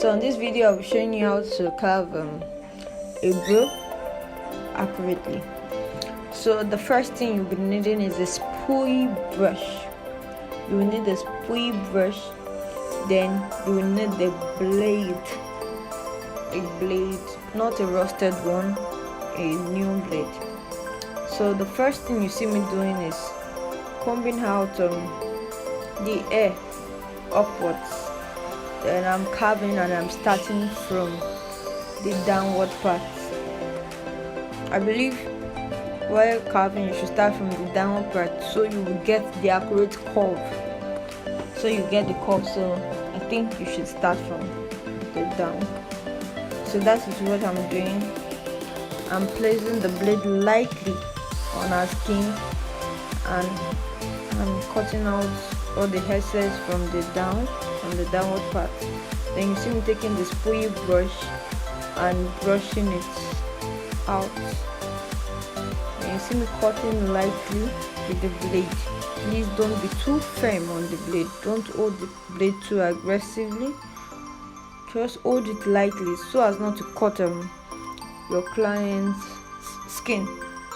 So in this video I'll be showing you how to carve a brow accurately. So the first thing you'll be needing is a spoolie brush. You will need a spoolie brush, then you will need a blade, not a rusted one, a new blade. So the first thing you see me doing is combing out the hair upwards. Then I'm carving and I'm starting from the downward part. I believe while carving you should start from the downward part so you will get the accurate curve. So you get the curve, so I think you should start from the down. So that is what I'm doing. I'm placing the blade lightly on our skin and I'm cutting out all the excess from the downward part. Then you see me taking the spoolie brush and brushing it out. And you see me cutting lightly with the blade. Please don't be too firm on the blade. Don't hold the blade too aggressively. Just hold it lightly so as not to cut your client's skin,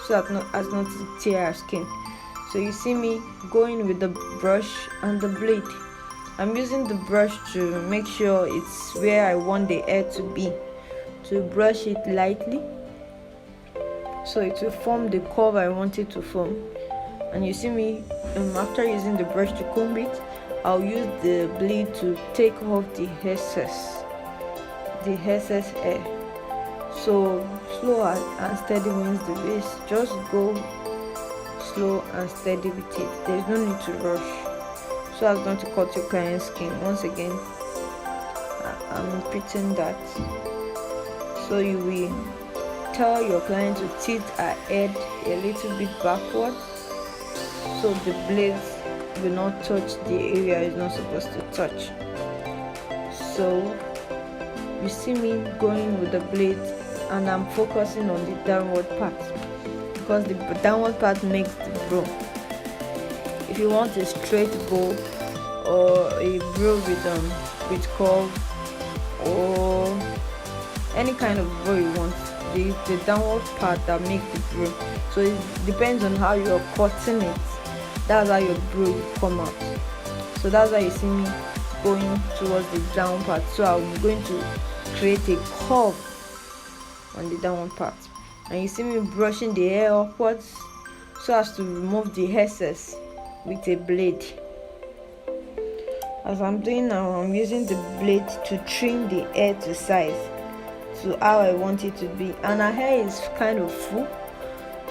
so as not to tear her skin. So you see me going with the brush and the blade. I'm using the brush to make sure it's where I want the hair to be. To brush it lightly so it will form the curve I want it to form. And you see me after using the brush to comb it, I'll use the blade to take off the excess hair. So slow and steady wins the race. Just go slow and steady with it. There's no need to rush so as not to cut your client's skin. Once again, I'm repeating that. So you will tell your client to tilt her head a little bit backwards so the blades will not touch the area it's not supposed to touch. So you see me going with the blade and I'm focusing on the downward part because the downward part makes the brow. If you want a straight bow or a brow with curve or any kind of brow you want, the downward part that makes the brow. So it depends on how you're cutting it. That's how your brow will come out. So that's why you see me going towards the down part. So I'm going to create a curve on the downward part. And you see me brushing the hair upwards so as to remove the excess with a blade. As I'm doing now, I'm using the blade to trim the hair to size, to how I want it to be. And her hair is kind of full,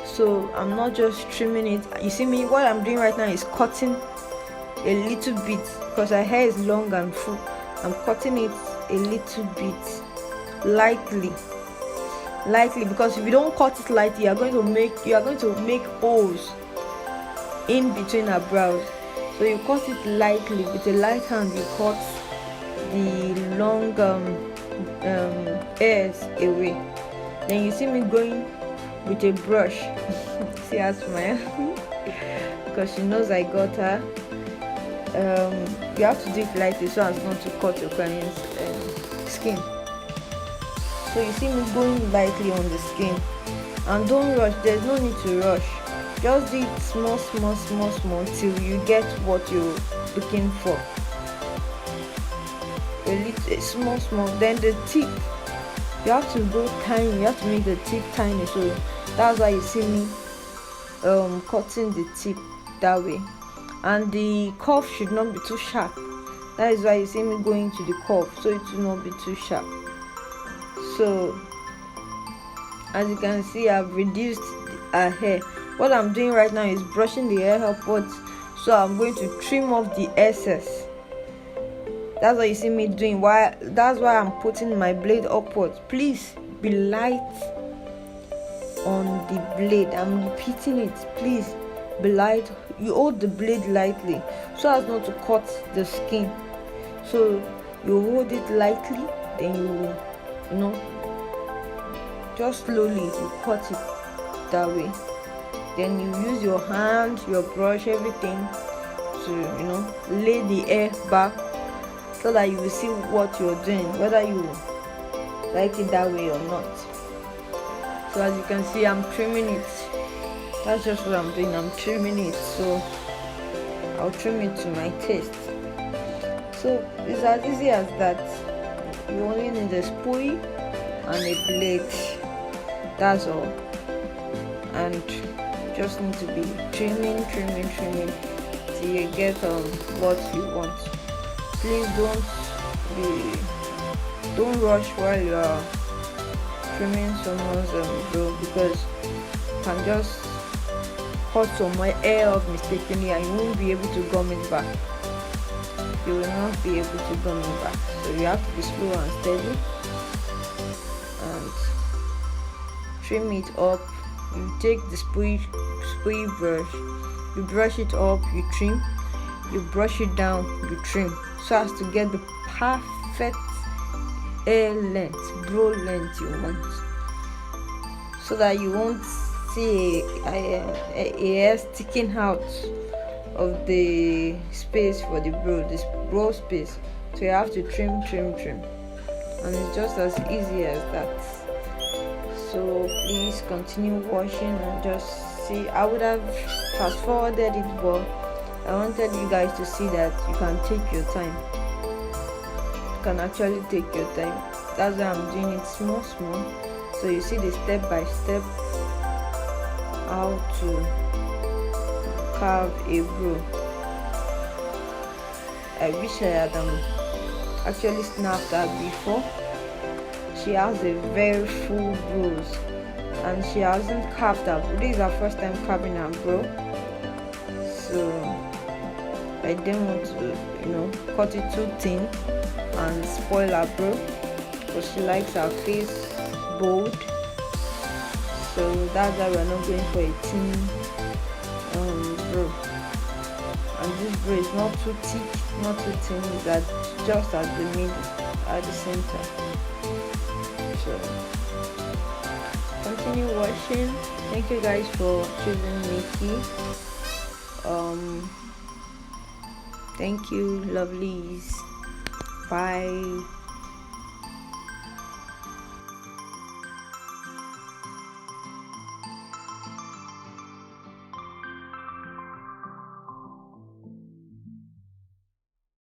so I'm not just trimming it. You see me, what I'm doing right now is cutting a little bit because her hair is long and full. I'm cutting it a little bit lightly because if you don't cut it lightly, you are going to make holes in between her brows. So you cut it lightly with a light hand. You cut the long hairs away. Then you see me going with a brush. See her smile because she knows I got her. You have to do it lightly so as not to cut your client's skin. So you see me going lightly on the skin, and don't rush. There's no need to rush. Just do it small till you get what you're looking for. A little small. Then the tip, you have to go tiny. You have to make the tip tiny. So that's why you see me cutting the tip that way. And the curve should not be too sharp. That is why you see me going to the curve, so it will not be too sharp. So as you can see, I've reduced her hair. What I'm doing right now is brushing the hair upwards, so I'm going to trim off the excess. That's what you see me doing. That's why I'm putting my blade upwards. Please be light on the blade. I'm repeating it. Please be light. You hold the blade lightly so as not to cut the skin. So you hold it lightly, then you just slowly you cut it that way. Then you use your hand, your brush, everything to lay the hair back so that you will see what you're doing, whether you like it that way or not. So as you can see, I'm trimming it. That's just what I'm doing. I'm trimming it, so I'll trim it to my taste. So it's as easy as that. You only need a spoon and a blade, that's all, and just need to be trimming till you get what you want. Please don't rush while you are trimming someone's brow, because you can just cut some hair off mistakenly and you won't be able to gum it back. You will not be able to gum it back, so you have to be slow and steady and trim it up. You take the spray brush, you brush it up, you trim, you brush it down, you trim, so as to get the perfect hair length, brow length you want, so that you won't see a hair sticking out of the space for the brow, this brow space. So you have to trim, and it's just as easy as that. So please continue watching and just see. I would have fast forwarded it, but I wanted you guys to see that you can take your time. You can actually take your time. That's why I'm doing it small, so you see the step by step how to carve a brow. I wish I had actually snapped that before. She has a very full brows and she hasn't carved her brow. This is her first time carving her brow, so I didn't want to cut it too thin and spoil her brow, because she likes her face bold. So that's why we're not going for a thin brow. And this brow is not too thick, not too thin, it's just at the middle, at the center. So continue watching. Thank you guys for choosing Mickey. Thank you, lovelies. Bye.